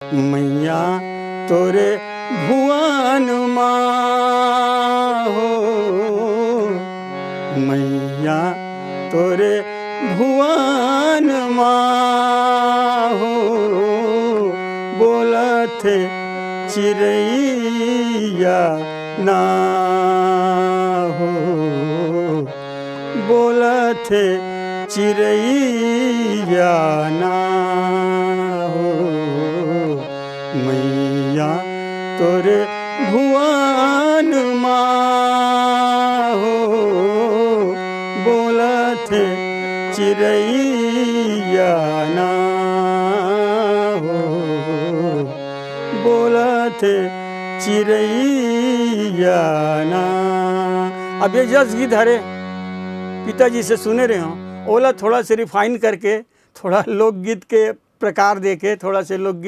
मैया तोरे भुवन माँ हो, मैया तोरे भुवन माँ हो, बोलत चिड़ैया ना हो, बोलत चिड़ैया ना हो। मैया तोरे भुवन माँ हो, बोलत चिड़ैया ना हो, बोलत चिड़ैया ना। अब ये जस गीत हरे पिताजी से सुने रहे हों, ओला थोड़ा से रिफाइन करके, थोड़ा लोकगीत के प्रकार देके, थोड़ा से लोकगीत